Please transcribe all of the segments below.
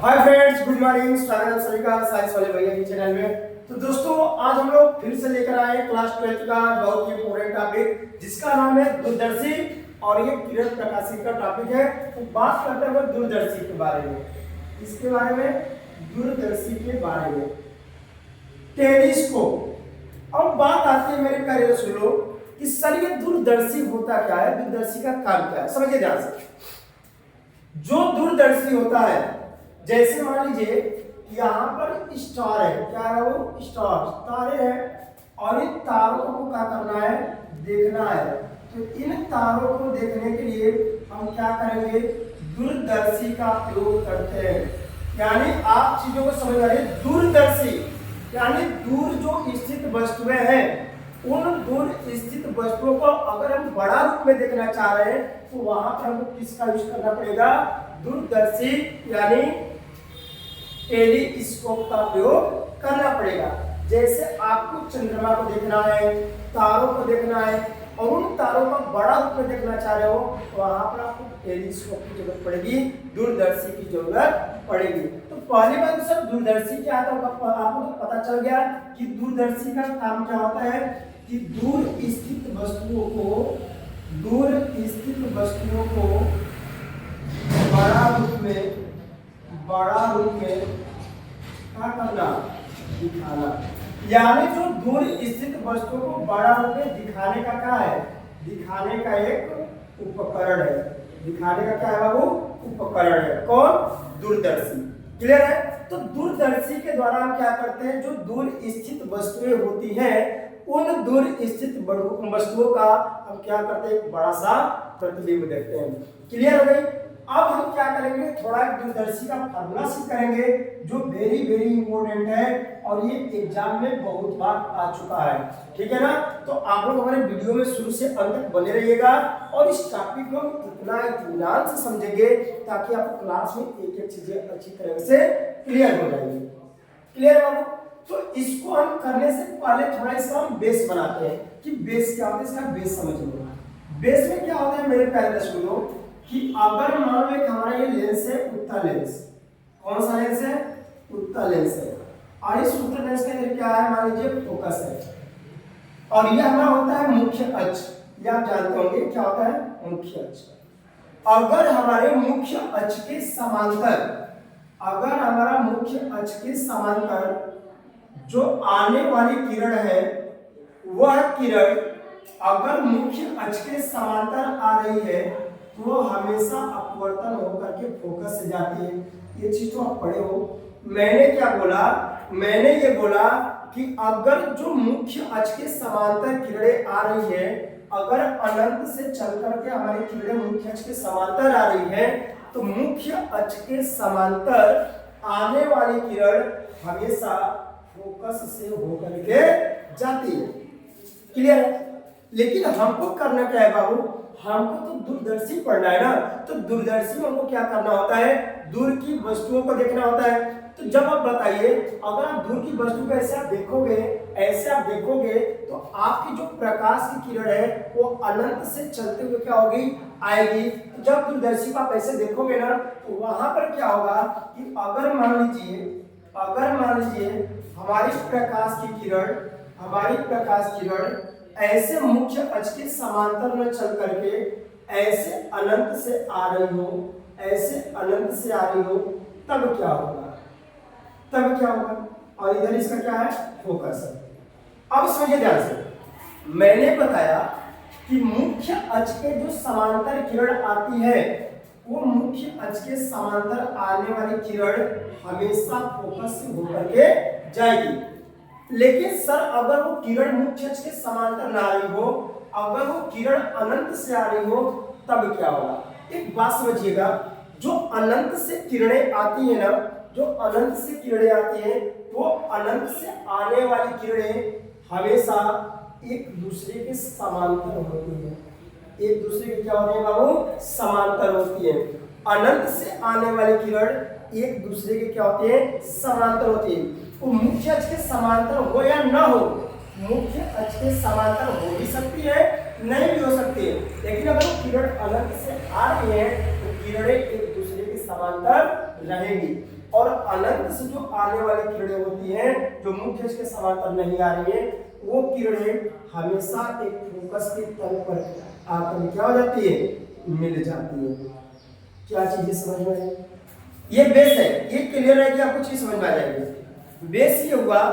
Hi friends, good morning. स्वागत है सभी का साइंस वाले भैया के चैनल में। तो दोस्तों, आज हम लोग फिर से लेकर आए क्लास 12 का बहुत ही इंपॉर्टेंट टॉपिक जिसका नाम है दूरदर्शी और ये किरण प्रकाशी का टॉपिक है। तो बात करते हैं दूरदर्शी के बारे में। इसके बारे में, दूरदर्शी के बारे में, टेलीस्कोप। अब बात आती है मेरे प्यारे दोस्तों कि सर ये दूरदर्शी होता क्या है, दूरदर्शी का काम क्या है, समझिए ध्यान से। जो दूरदर्शी होता है, जैसे मान लीजिए यहाँ पर स्टार है, क्या है वो स्टार, तारे हैं और इन तारों को क्या करना है, देखना है। तो इन तारों को देखने के लिए हम क्या करेंगे, दूरदर्शी का प्रयोग करते हैं। यानी आप चीजों को समझ रहे हैं, दूरदर्शी यानी दूर जो स्थित वस्तुएं हैं, उन दूर स्थित वस्तुओं को अगर हम बड़ा रूप में देखना चाह रहे हैं तो वहां पर हमको किसका यूज करना पड़ेगा, दूरदर्शी यानी टेलीस्कोप का प्रयोग करना पड़ेगा। जैसे आपको चंद्रमा को देखना है, तारों को देखना है और उन तारों को बड़ा रूप में देखना चाह रहे हो तो वहां पर आपको टेलीस्कोप की जरूरत पड़ेगी, दूरदर्शी की जरूरत पड़ेगी। तो पहली बात तो सर दूरदर्शी क्या था, आपको तो पता चल गया कि दूरदर्शी का काम क्या होता है कि दूर स्थित वस्तुओं को बड़ा रूप में क्या करना, दिखाना। यानी जो दूर स्थित वस्तुओं को बड़ा रूप में दिखाने का क्या है, दिखाने का एक उपकरण है। दिखाने का क्या है बाबू, उपकरण है। कौन, दूरदर्शी। क्लियर है। तो दूरदर्शी के द्वारा हम क्या करते हैं, जो दूर स्थित वस्तुएं होती हैं उन दूर स्थित वस्तुओं का हम क्या करते हैं, एक बड़ा सा प्रतिबिंब देखते हैं। क्लियर हो गई। अब हम क्या करेंगे, थोड़ा दूरदर्शी का फार्मूला सीख करेंगे जो वेरी वेरी इंपॉर्टेंट है और ये एग्जाम में बहुत बार आ चुका है। ठीक है ना। तो आप लोग हमारे वीडियो में शुरू से अंत तक बने रहिएगा और इस टॉपिक को इतना इत्मीनान से समझेंगे ताकि आप क्लास में एक एक चीजें अच्छी तरह से क्लियर हो जाएंगी। क्लियर बाबू। तो इसको हम करने से पहले थोड़ा इसका हम बेस बनाते हैं कि बेस क्या होता है, इसका बेस समझ लो। बेस में क्या होता है मेरे प्यारे दर्शकों कि अगर मान लो एक हमारा ये लेंस है, उत्तल लेंस। कौन सा लेंस है, उत्तल लेंस है। और इस उत्तल लेंस के अंदर क्या है, मान लीजिए फोकस है और ये हमारा होता है मुख्य अक्ष। ये आप जानते होंगे क्या होता है, मुख्य अक्ष। अगर हमारे मुख्य अक्ष के समांतर जो आने वाली किरण है, वह किरण अगर मुख्य अक्ष के समांतर आ रही है तो हमेशा अपवर्तन होकर के फोकस से जाती है। ये चीज तो आप पढ़े हो। मैंने क्या बोला, मैंने ये बोला कि अगर जो मुख्य अक्ष के समांतर किरणें आ रही है, अगर अनंत से चल करके हमारी किरणें मुख्य अक्ष के समांतर आ रही है तो मुख्य अक्ष के समांतर आने वाली किरण हमेशा फोकस से होकर के जाती है। क्लियर है। लेकिन हमको करना क्या है बाबू, हमको तो दूरदर्शी पढ़ना है ना। तो दूरदर्शी में हमको क्या करना होता है, दूर की वस्तुओं को देखना होता है। तो जब आप बताइए, अगर आप दूर की वस्तु को ऐसे आप देखोगे तो आपकी जो प्रकाश की किरण है वो अनंत से चलते हुए क्या होगी, आएगी। तो जब दूरदर्शी को आप ऐसे देखोगे ना तो वहां पर क्या होगा कि अगर मान लीजिए हमारी प्रकाश किरण ऐसे मुख्य अक्ष के समांतर में चल करके ऐसे अनंत से आ रही हो, तब क्या होगा, और इधर इसका क्या है, फोकस है। अब समझिए ध्यान से, मैंने बताया कि मुख्य अक्ष के जो समांतर किरण आती है वो मुख्य अक्ष के समांतर आने वाली किरण हमेशा फोकस से होकर के जाएगी। लेकिन सर अगर वो किरण मुख्य अक्ष के समांतर ना आ रही हो, अगर वो किरण अनंत से आ रही हो तब क्या होगा। एक बात समझिएगा, जो अनंत से किरणें आती है ना, वो अनंत से आने वाली किरणें हमेशा एक दूसरे के समांतर होती है। एक दूसरे के क्या होती है बाबू, समांतर होती है। अनंत से आने वाली किरण एक दूसरे के क्या होती है, समांतर होती है। वो मुख्य अक्ष के समांतर हो या ना हो, मुख्य अक्ष के समांतर हो भी सकती है, नहीं भी हो सकती है। लेकिन अगर वो किरण अनंत से आ रही है तो किरणें एक दूसरे के समांतर रहेगी। और अनंत से जो आने वाली किरणें होती हैं जो मुख्य अक्ष के समांतर नहीं आ रही है, वो किरणें हमेशा एक फोकस के तल पर आकर क्या हो जाती है, मिल जाती है। क्या चीजें समझ में आई? ये बेस है, ये क्लियर है कि आपको चीज समझ में आ जाएगी। बेस ये हुआ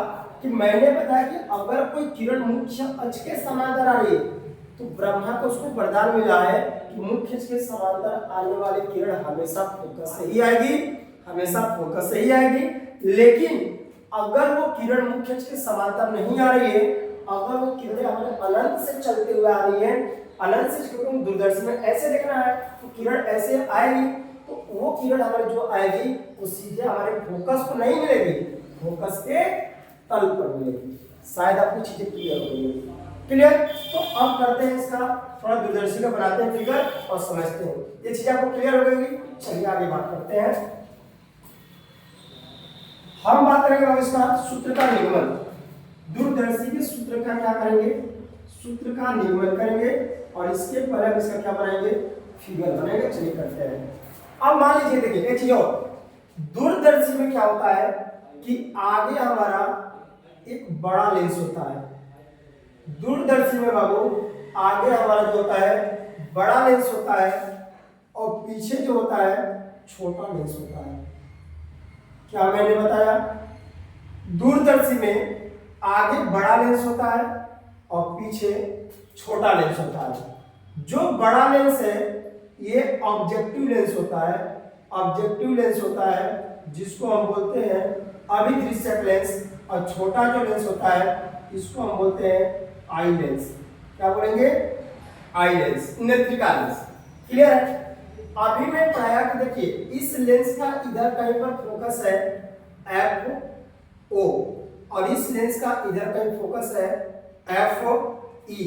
कि मैंने बताया कि अगर कोई किरण मुख्य अक्ष के समांतर आ रही है तो ब्रह्मा को उसको वरदान मिला है कि मुख्य अक्ष के समांतर आने वाली किरण हमेशा फोकस से ही आएगी, हमेशा फोकस से ही आएगी। लेकिन अगर वो किरण मुख्य अक्ष के समांतर नहीं आ रही है, अगर वो किरणें हमें अनंत से चलते हुए आ रही है, अनंत से क्योंकि दूरदर्शी में ऐसे देखना है तो किरण ऐसे आएगी, तो वो किरण हमारे जो आएगी वो सीधे हमारे फोकस को नहीं मिलेगी, फोकस के तल पर मिलेगी। शायद आपको चीजें क्लियर हो गई। क्लियर? तो अब करते हैं इसका थोड़ा दूरदर्शी का बनाते हैं फिगर और समझते हैं। ये चीज आपको क्लियर हो गई। चलिए आगे बात करते हैं। हम बात करेंगे अब इसका सूत्र का निगमन। दूरदर्शी के सूत्र का क्या करेंगे, सूत्र का निगमन करेंगे और इसके पहले हम इसका क्या बनाएंगे, फिगर बनाएंगे। चलिए करते हैं। अब मान लीजिए, देखिए एक चीज और, दूरदर्शी में क्या होता है कि आगे हमारा एक बड़ा लेंस होता है। दूरदर्शी में बाबू आगे हमारा जो होता है बड़ा लेंस होता है और पीछे जो होता है छोटा लेंस होता है। क्या मैंने बताया? दूरदर्शी में आगे बड़ा लेंस होता है और पीछे छोटा लेंस होता है। जो बड़ा लेंस है ये ऑब्जेक्टिव लेंस होता है, ऑब्जेक्टिव लेंस होता है जिसको हम बोलते हैं अभिदृश्यक लेंस, और छोटा जो लेंस होता है इसको हम बोलते हैं आई लेंस। क्या बोलेंगे? आई लेंस, नेत्रिका लेंस। क्लियर है? अभी मैं पढ़ाया कि देखिए इस लेंस का इधर कहीं पर फोकस है एफ ओ और इस लेंस का इधर कहीं फोकस है एफ ई,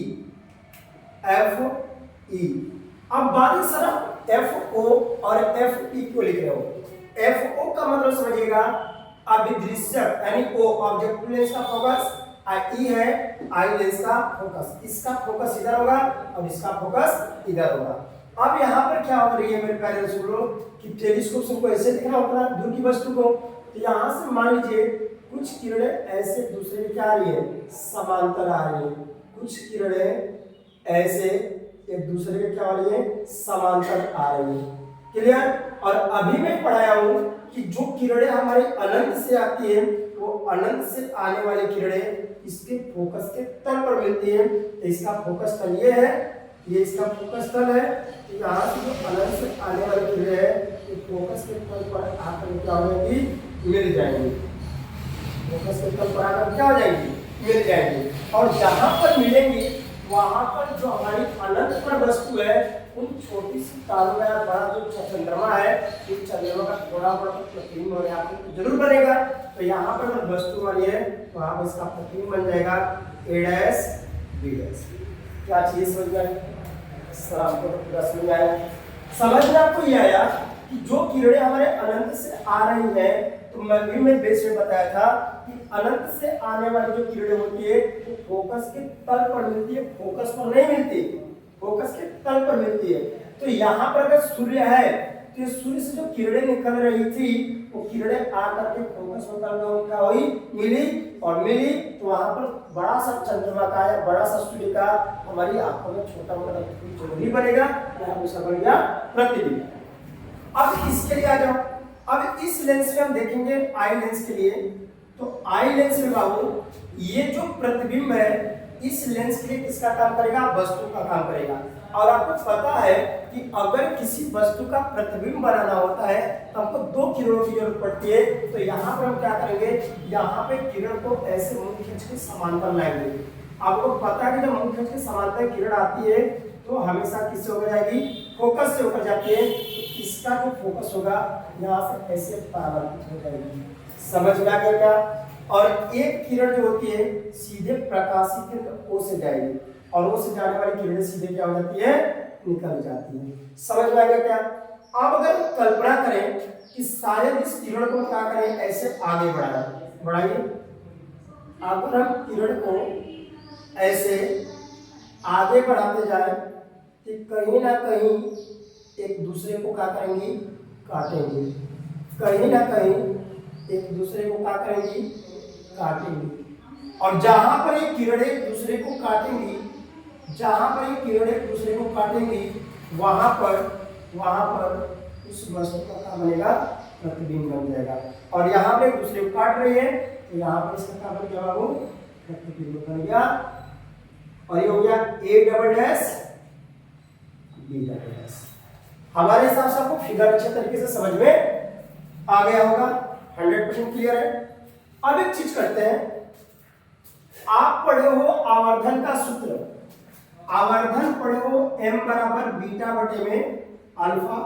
एफ ई। अब बात सर एफ ओ और एफ ई को लिख रहे हो। एफ ओ का मतलब समझिएगा अभिदृश्यक, यानी ओ ऑब्जेक्टिव लेंस का फोकस, ई है आई लेंस का फोकस। इसका फोकस इधर होगा और इसका फोकस इधर होगा। अब यहाँ पर क्या हो रही है मेरे प्यारे सुनो कि टेलीस्कोप से हमको ऐसे देखना होता है दूर की वस्तु को, तो यहाँ से मान लीजिए कुछ किरणें ऐसे दूसरे क्या आ रही है, समांतर आ रही है, कुछ किरणें ऐसे एक दूसरे के क्या आ रही है, समांतर आ रही है। क्लियर? और अभी मैं पढ़ाया हूँ कि जो किरणें हमारे अनंत से आती है वो अनंत से आने वाली किरणें इसके फोकस के तल पर मिलती है। तो इसका फोकस तल ये है, ये इसका फोकस तल है। तो यहाँ से जो अनंत से आने वाली किरणें है ये फोकस के तल पर आकर क्या हो जाएंगी, मिल जाएंगी। फोकस के तल पर आकर क्या हो जाएंगी, मिल जाएंगी। और जहाँ पर मिलेंगी वहां पर जो हमारी अनंत पर वस्तु है उन छोटी सी तारों में बड़ा जो चंद्रमा है, इस चंद्रमा का थोड़ा बड़ा प्रतिबिंब हो आपको जरूर बनेगा। तो यहाँ पर जब वस्तु वाली है वहां पर इसका प्रतिबिंब बन जाएगा ए डैश बी डैश। क्या चीज समझ में आई? सलाम को पूरा समझ में आया? समझ में आपको ये आया कि जो किरणें हमारे अनंत से आ रही है, तो मैं बेस में बताया था कि अनंत से आने वाली जो किरणें होती है वो फोकस के तल पर मिलती है, फोकस पर नहीं मिलती, फोकस के तल पर मिलती है। तो यहाँ पर अगर सूर्य है तो सूर्य से जो किरणें निकल रही थी वो किरणें आकर के फोकस पर तल क्या हुई, मिली, और मिली तो वहां पर बड़ा सा चंद्रमा का या बड़ा सा सूर्य का हमारी आंखों में छोटा मोटा जरूरी बनेगा, यहाँ पर सब बन गया प्रतिबिंब। अब इसके लिए आ जाओ। अब इस लेंस में हम देखेंगे आई लेंस के लिए, तो आई लेंस में बाबू ये जो प्रतिबिंब है इस लेंस के लिए किसका काम करेगा, वस्तु का काम करेगा। और आपको पता है कि अगर किसी वस्तु का प्रतिबिंब बनाना होता है तो हमको दो किरणों की जरूरत पड़ती है। तो यहाँ पर हम क्या करेंगे, यहाँ पे किरण को ऐसे मुख्य अक्ष के समांतर लाएंगे। आपको पता है कि जब मुख्य अक्ष के समांतर किरण आती है तो हमेशा किससे होकर जाएगी, फोकस से होकर जाती है। तो इसका जो फोकस होगा यहाँ से ऐसे परावर्तित हो जाएगी। समझ में आ गया क्या? और एक किरण जो होती है सीधे प्रकाशीय केंद्र ओ से जाएगी और ओ से जाने वाली किरणें सीधे क्या हो जाती है, निकल जाती है। समझ में आ गया क्या? अब अगर कल्पना करें कि शायद इस किरण को क्या करें, ऐसे आगे बढ़ाइए। अगर हम किरण को ऐसे आगे बढ़ाते जाए तो कहीं ना कहीं एक दूसरे को क्या करेंगे, काटेंगे, कहीं ना कहीं एक दूसरे को क्या करेंगी, काटेंगी। और जहां पर ये किरण एक दूसरे को काटेंगी, जहां पर ये किरण एक दूसरे को काटेंगी, वहां पर उस वस्तु का क्या बनेगा, प्रतिबिंब बन जाएगा। और यहाँ पे एक दूसरे को काट रही है तो यहाँ पर इसका क्या बन गया, वो प्रतिबिंब बन गया। और ये हो गया A double dash B double dash. हमारे हिसाब से आपको फिगर अच्छे तरीके से समझ में आ गया होगा, 100% क्लियर है। अब एक चीज करते हैं, आप पढ़े हो आवर्धन का सूत्र, आवर्धन पढ़े हो m बराबर बीटा बटे में अल्फा,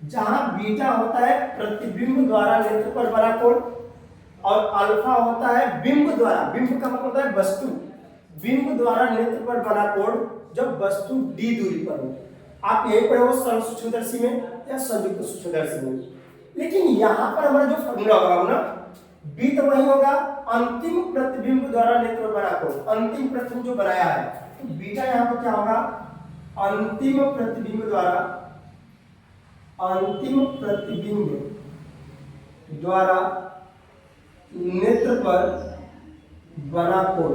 जहां बीटा होता है प्रतिबिंब द्वारा नेत्र पर बना कोण और अल्फा होता है बिंब द्वारा, बिंब का मतलब होता है वस्तु, बिंब द्वारा नेत्र पर बना कोण जब वस्तु d दूरी पर हो। आप यही पढ़े हो सरल सूक्ष्मदर्शी में या संयुक्त सूक्ष्मदर्शी में। लेकिन यहां पर हमारा जो फॉर्मूला होगा ना, b तो वही होगा अंतिम प्रतिबिंब द्वारा नेत्र पर बना कोण, अंतिम प्रतिबिंब जो बनाया है, तो बीटा यहां पर क्या होगा, अंतिम प्रतिबिंब द्वारा, अंतिम प्रतिबिंब द्वारा नेत्र पर बना कोण,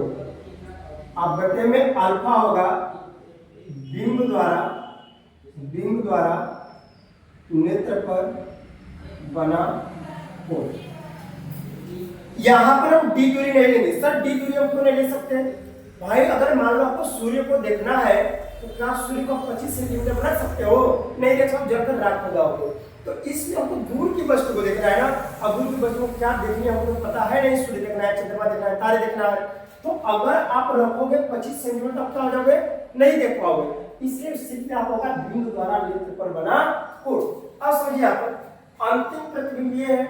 अब बटे में अल्फा होगा बिंब द्वारा नेत्र पर बना कोण। यहां पर हम डी दूरी नहीं लेंगे। सर डी दूरी हम क्यों नहीं ले सकते भाई? अगर मान लो आपको सूर्य को देखना है तो क्या सूर्य को 25 सेंटीमीटर बना सकते हो? नहीं देख सकते, जब तक रात हो जाओगे। तो इसलिए हमको दूर की वस्तु को देखना है ना। अब दूर की वस्तु को क्या देखनी है हमको पता है नहीं, सूर्य देखना है, चंद्रमा देखना है, तारे देखना है। तो अगर आप रखोगे 25 सेंटीमीटर तक क्या हो जाओगे, नहीं देख पाओगे। इसलिए सीधे आप होगा बिंदु द्वारा नेत्र पर बना कोण। अब समझिए आप अंतिम प्रतिबिंब ये है,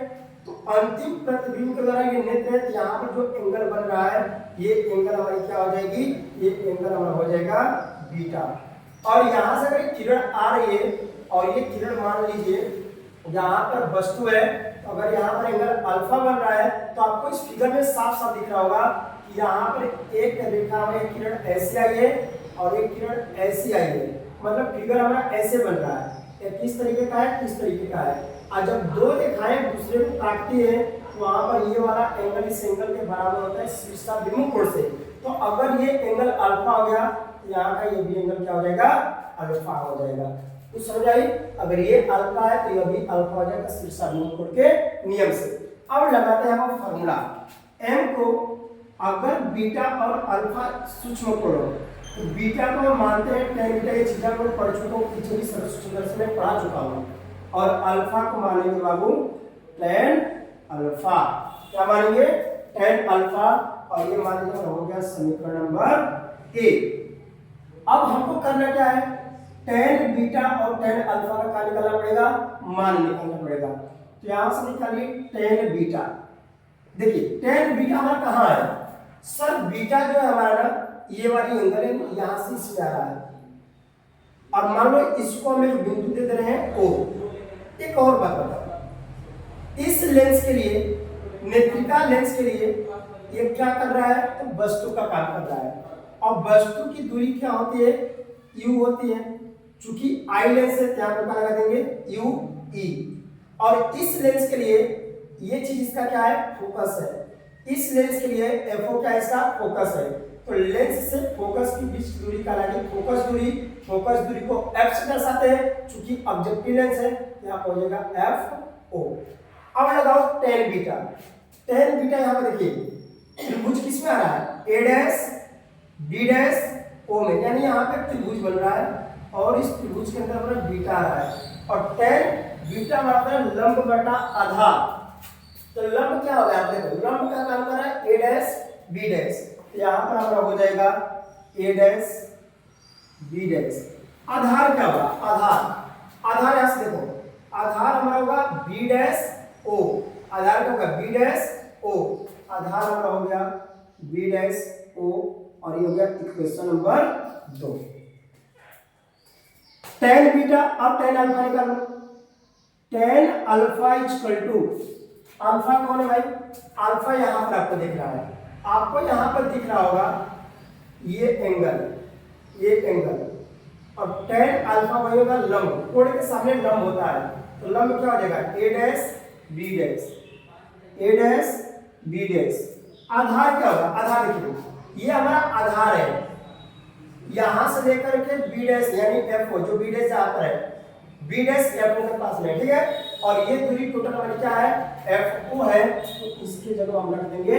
तो अंतिम प्रतिबिंब के द्वारा ये नेत्र है, तो यहाँ पर जो एंगल बन रहा है ये एंगल हमारी क्या हो जाएगी, ये एंगल हमारा हो जाएगा बीटा। और यहाँ से अगर किरण आ रही है और ये किरण मान लीजिए यहाँ पर वस्तु है, तो अगर यहाँ पर एंगल अल्फा बन रहा है तो आपको इस फिगर में साफ साफ दिख रहा होगा कि यहाँ पर एक रेखा में किरण ऐसे आई है और एक किरण ऐसी आई है, मतलब फिगर हमारा ऐसे बन रहा है। किस तरीके का है, किस तरीके का है। और जब दो रेखाएं दूसरे को काटती है तो वहां पर ये वाला एंगल इस एंगल के बराबर होता है शीर्षा विमुख कोण से। तो अगर ये एंगल अल्फा हो गया तो यहाँ का ये भी एंगल क्या हो जाएगा, अल्फा हो जाएगा। तो समझ आई, अगर ये अल्फा है तो ये भी अल्फा हो जाएगा शीर्षा विमुख कोण के नियम से। अब लगाते हैं हम फॉर्मूला, m को अगर बीटा और अल्फा सूक्ष्म कोण हो तो बीटा को हम मानते हैं tan बीटा, ये चीज़ को पढ़ चुका हूँ, पीछे भी सरल सूक्ष्मदर्शी में पढ़ा चुका हूँ। और अल्फा को मानेंगे बाबू tan अल्फा, क्या मानेंगे, tan अल्फा। और ये मान लीजिए हो गया समीकरण नंबर ए। अब हमको करना क्या है, tan बीटा और tan अल्फा का क्या निकालना पड़ेगा, मान निकालना पड़ेगा। तो यहां से निकालिए tan बीटा। देखिए tan बीटा हमारा कहाँ है सर, बीटा जो है हमारा ना ये वाली एंगल है, यहां से इसमें आ रहा है। और मान लो इसको हम एक बिंदु दे रहे हैं O। एक और बात बताओ, इस लेंस के लिए, नेत्रिका लेंस के लिए ये क्या कर रहा है, तो वस्तु का काम कर रहा है। और वस्तु की दूरी क्या होती है, U होती है। चूंकि आई लेंस है यहाँ पर क्या लगा देंगे UE। और इस लेंस के लिए ये चीज इसका क्या है, फोकस है। इस लेंस के लिए FO क्या है, इसका फोकस है। तो लेंस से फोकस की बीच दूरी का लगी फोकस दूरी, फोकस दूरी को F से दर्शाते हैं। चूंकि ऑब्जेक्टिव लेंस है यहाँ हो जाएगा FO। अब लगाओ tan बीटा। tan बीटा यहाँ पे देखिए त्रिभुज किसमें आ रहा है, A dash B dash O में, यानी यहाँ पे त्रिभुज बन रहा है और इस त्रिभुज के अंदर हमारा बीटा आ रहा है। और tan बीटा मतलब है लंब बटा आधार। तो लंब क्या होगा, आप देखो लंब का काम कर रहा है A डैश B डैश, यहाँ पर हमारा हो जाएगा A dash B dash. Aadhaar क्या होगा, आधार यहां से देखो आधार हमारा होगा B डैश O, आधार क्या होगा B डैश O, आधार हमारा हो गया B डैश O। और ये हो गया इक्वेशन नंबर 2। tan बीटा अब tan अल्फा निकालो। tan alpha equal to, alpha कौन है भाई, अल्फा यहां पर आपको दिख रहा है, आपको यहां पर दिख रहा होगा ये एंगल। और tan अल्फा वही होगा लंब, कोण के सामने लंब होता है। तो लंब क्या हो जाएगा A dash B dash. A dash B dash. Aadhaar क्या होगा, आधार देखिए ये हमारा आधार है, यहां से लेकर के बी डैश यानी एफ ओ, जो बी डैश जहां पर है बी डैश एफ ओ के पास में, ठीक है। और ये दूरी टोटल हमारी क्या है, एफ ओ है, तो इसके जगह हम रख देंगे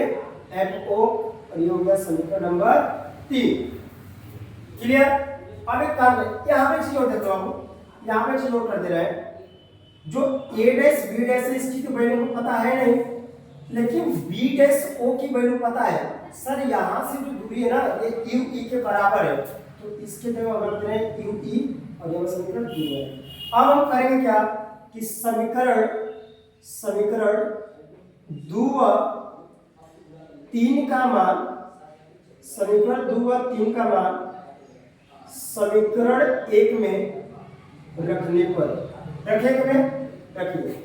एफ ओ, और ये हो गया समीकरण नंबर 3। क्लियर। अब एक काम है, यहाँ पे चीज और देख लो आप, यहाँ पे चीज और कर दे रहे हैं, जो ए डैश बी डैश है इसकी तो वैल्यू हमको पता है नहीं, लेकिन बी डैश ओ की वैल्यू पता है। सर यहाँ से जो दूरी है ना ये यू ई के बराबर है, तो इसके जगह हम रखते हैं यू ई, और ये समीकरण 3 है। अब हम करेंगे क्या कि समीकरण 2 व 3 का मान, समीकरण 2 व 3 का मान समीकरण 1 में रखने पर, रखिए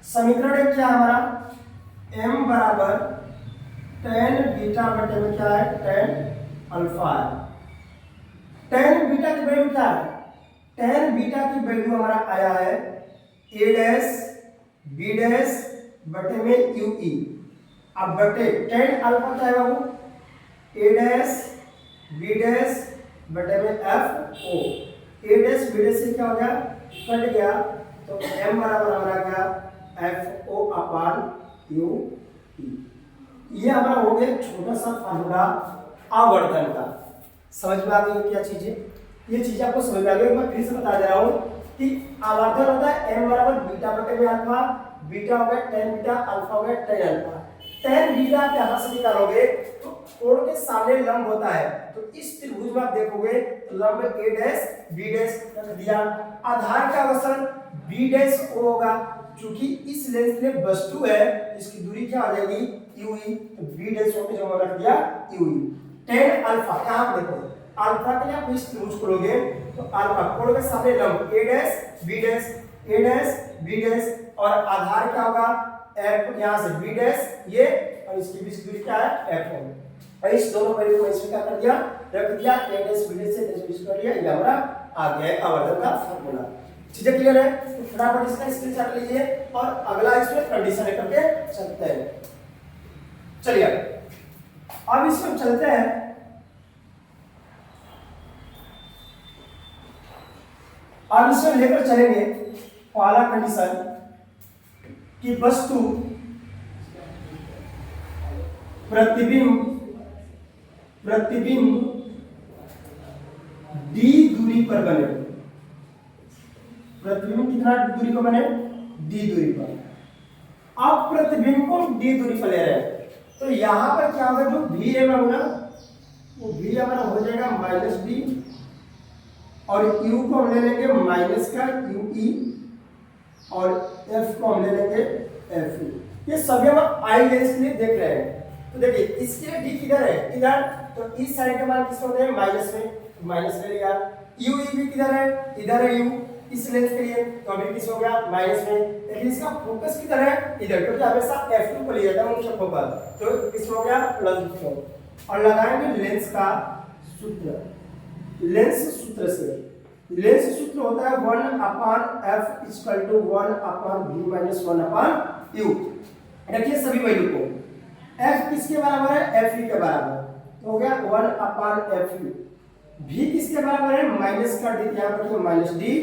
समीकरण 1 क्या है हमारा, m बराबर tan बीटा बटे में क्या है, tan अल्फा है। tan बीटा की वैल्यू क्या है, tan बीटा की वैल्यू हमारा आया है a डैश b डैश बटे में यू ई। अब बटे tan अल्फा क्या है बाबू, a डैश b डैश बटे में F O. a dash b डैश से क्या हो गया, कट गया, तो m बराबर हमारा क्या, एफ ओ अपान यू ई। ये हमारा हो गया छोटा सा फार्मूला आवर्धन का। समझ में आ गई क्या चीज है, ये चीज आपको समझ में आ गई। मैं फिर से बता दे रहा हूँ कि आवर्धन होता है m बराबर बीटा बटे में अल्फा, बीटा हो गया tan बीटा, अल्फा हो गया tan अल्फा। tan बीटा आप यहां से निकालोगे तो कोण के सामने लंब होता है, तो इस त्रिभुज में आप देखोगे तो लंब a डैश b डैश रख दिया। आधार का अवसर b डैश o होगा, क्योंकि इस लेंस में वस्तु है इसकी दूरी क्या हो जाएगी यू ई, तो b डैश o की जगह रख दिया यू ई। tan अल्फा यहां पे देखो, अल्फा के लिए आप इस त्रिभुज को लोगे तो अल्फा कोण के सामने लंब a dash b dash, a dash b dash, और आधार क्या होगा f, यहां से b डैश ये, और इसके बीच दूरी क्या है f o। और इस दोनों वैल्यू को इसमें क्या कर दिया, रख दिया, a डैश b डैश से डिवाइड कर दिया, ये हमारा आ गया है आवर्धन का फार्मूला। चीजें क्लियर है, तो फटाफट इसका स्क्रीनशॉट लीजिए और अगला इसमें कंडीशन लेकर के चलते हैं। चलिए अब इसमें चलते हैं, अब इसमें लेकर चलेंगे पहला कंडीशन कि वस्तु प्रतिबिंब डी दूरी पर बने। प्रतिबिंब कितना दूरी पर बने, डी दूरी पर। आप प्रतिबिंब को डी दूरी पर ले रहे हैं, तो यहां पर क्या होगा, जो भी है ना वो भी हमारा हो जाएगा माइनस डी, और u को हम ले लेंगे माइनस का यू ई, और f को हम ले लेंगे एफ ई। ये सभी हम आई लेंस के लिए देख रहे हैं, तो देखिए इसके लिए d किधर है, इधर, तो इस साइड के मान किस होते हैं माइनस में, तो माइनस ले लिया। यू ई भी किधर है, इधर है u, इस लेंस के लिए तो अभी किस हो गया माइनस में, लेकिन इसका फोकस किधर है, इधर, क्योंकि हमेशा f2 को लिया जाता है मुख्य फोकस, तो किस हो गया प्लस। और लगाएंगे लेंस का सूत्र, लेंस सूत्र से, लेंस सूत्र होता है 1/f = 1/v - 1/u। रखिए सभी वैल्यू को, f किसके बराबर है, f के बराबर, तो हो गया 1/f। v किसके बराबर है, माइनस का डी, यहाँ पर माइनस डी,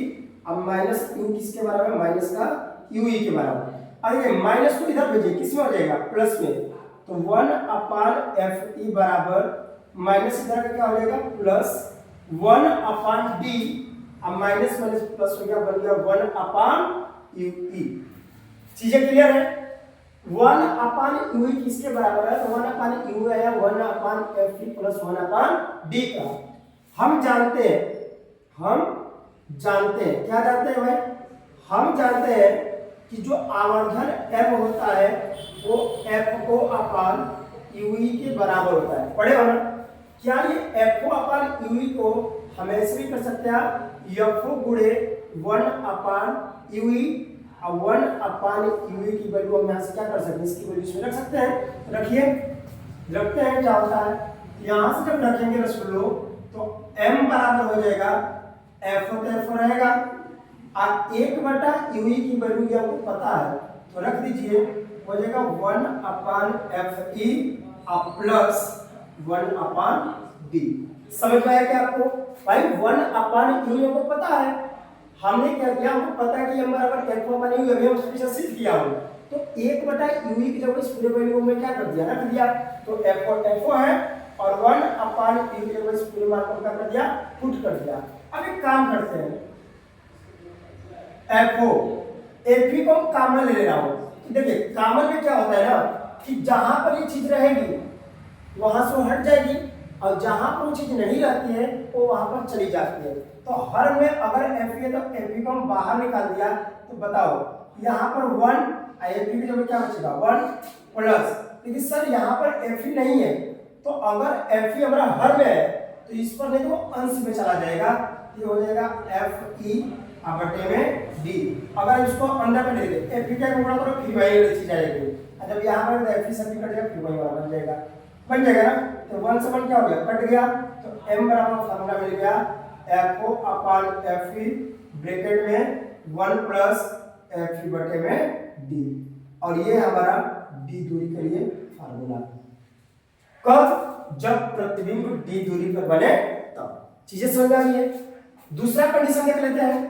अब माइनस u किसके बराबर है, माइनस का ue के बराबर। अब ये माइनस को इधर भेजिए, किस में हो जाएगा प्लस में, तो 1/fe बराबर माइनस इधर का क्या हो जाएगा प्लस 1/d, अब माइनस माइनस प्लस हो गया, बन गया 1/ue। चीजें क्लियर है, 1/ue किसके बराबर है, तो 1/u है 1/fe प्लस 1/d का। हम जानते हैं क्या जानते हैं भाई, हम जानते हैं कि जो आवर्धन m होता है वो FO/UE के बराबर होता है, पढ़े हो ना। क्या ये FO/UE को हम ऐसे भी कर सकते हैं, FO गुणे 1/UE, और 1/UE की वैल्यू हम यहाँ से क्या कर सकते हैं, इसकी वैल्यू इसमें रख सकते हैं। रखिए, रखते हैं, क्या होता है, यहाँ से जब रखेंगे रसगुल्लो तो m बराबर हो जाएगा FO तो FO रहेगा, और 1/UE की वैल्यू आपको पता है, तो रख दीजिए, हो जाएगा 1/FE प्लस 1/D। समझ में आया क्या आपको? भाई 1/U को पता है, हमने क्या किया, हमको पता है कि m बराबर F/U, अभी हम उसको सिद्ध किया हो, तो 1/UE की जगह इस पूरे वैल्यू को मैं क्या कर दिया, रख दिया, तो F है और 1/U की जगह इस पूरे मान को क्या कर दिया, पुट कर दिया। अब एक काम करते हैं, FE को कॉमन ले रहा हूं। देखिए कॉमन में क्या होता है ना कि जहां पर ये चीज रहेगी वहां से हट जाएगी, और जहां पर वो चीज नहीं रहती है वो वहां पर चली जाती है। तो हर में अगर FE है तो FE को हम बाहर निकाल दिया, तो बताओ यहाँ पर 1 FE की जगह क्या बचेगा 1 प्लस, लेकिन सर यहाँ पर FE नहीं है, तो अगर FE हमारा हर में है तो इस पर नहीं तो अंश में चला जाएगा, ये हो जाएगा FE बटे में D। अगर इसको अंदर में ले ले FE का गुणा करो फिर वही वाली चीज आएगी, जब यहाँ पर FE से कट जाएगा फिर वही वाला बन जाएगा ना। तो 1 से 1 क्या हो गया, कट गया, तो m बराबर फार्मूला मिल गया FO/FE ब्रैकेट में 1 प्लस FE बटे में D, और ये हमारा D दूरी के लिए फार्मूला। कब? जब प्रतिबिंब D दूरी पर बने तब। चीजें समझ आ गई है। दूसरा कंडीशन देख लेते हैं।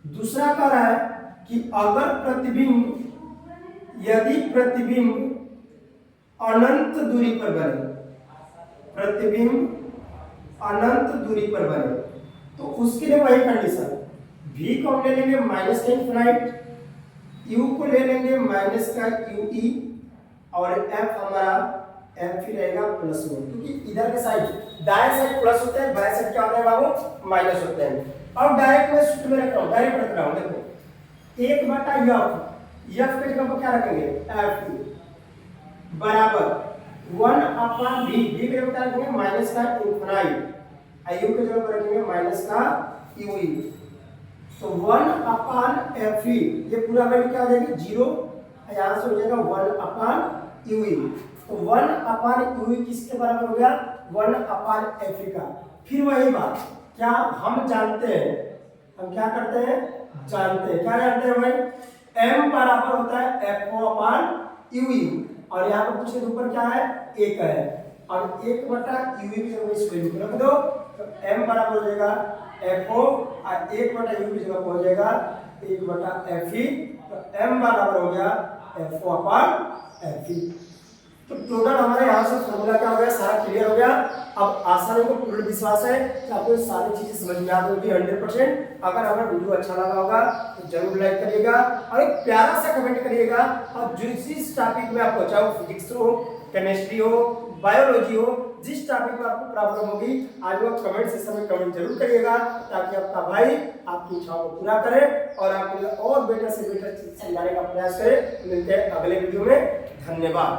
दूसरा कह रहा है कि अगर यदि प्रतिबिंब अनंत दूरी पर बने, प्रतिबिंब अनंत दूरी पर बने, तो उसके लिए वही कंडीशन, V को हम ले लेंगे माइनस का इनफिनाइट, U को ले लेंगे माइनस का UE, और F हमारा F ही रहेगा प्लस 1, क्योंकि इधर के साइड दाएं साइड प्लस होते हैं, बाएं साइड क्या होता है बाबू, माइनस होते हैं। अब डायरेक्ट मैं सूत्र में रख रहा हूं, डायरेक्ट रख रहा हूं, देखो 1/F के जगह पर क्या रखेंगे FE बराबर 1/V, V के जगह क्या रखेंगे माइनस का इनफिनाइट, U के जगह पर रखेंगे माइनस का UE, तो 1/FE ये पूरा वैल्यू क्या हो जाएगी 0, यहां से हो जाएगा 1/UE, तो 1/UE किसके बराबर हो गया 1/FE का। फिर वही बात, क्या हम जानते हैं, हम क्या करते हैं, जानते हैं, क्या जानते हैं भाई, m बराबर होता है FO/UE, और यहाँ पर पूछे ऊपर क्या है 1 है, और 1/UE की जगह इस वैल्यू को रख दो, तो m बराबर हो जाएगा FO और 1/UE की जगह हो जाएगा 1/FE, तो m बराबर हो गया FO/FE। तो टोटल हमारे यहाँ से फॉर्मूला क्या हो गया, सारा क्लियर हो गया। अब आशा को पूर्ण विश्वास है कि आपको सारी चीजें समझ में आ गई होगी 100%। अगर हमारा वीडियो अच्छा लगा होगा तो जरूर लाइक करिएगा और एक प्यारा सा कमेंट करिएगा, और जिस टॉपिक में आपको चाहे फिजिक्स हो, केमिस्ट्री हो, बायोलॉजी हो, जिस टॉपिक में आपको प्रॉब्लम होगी आज वो कमेंट सेक्शन में कमेंट जरूर करिएगा, ताकि आपका भाई आपकी इच्छाओं को पूरा करे और आपके लिए और बेटर से बेटर चीज समझाने का प्रयास करे। मिलते हैं अगले वीडियो में, धन्यवाद।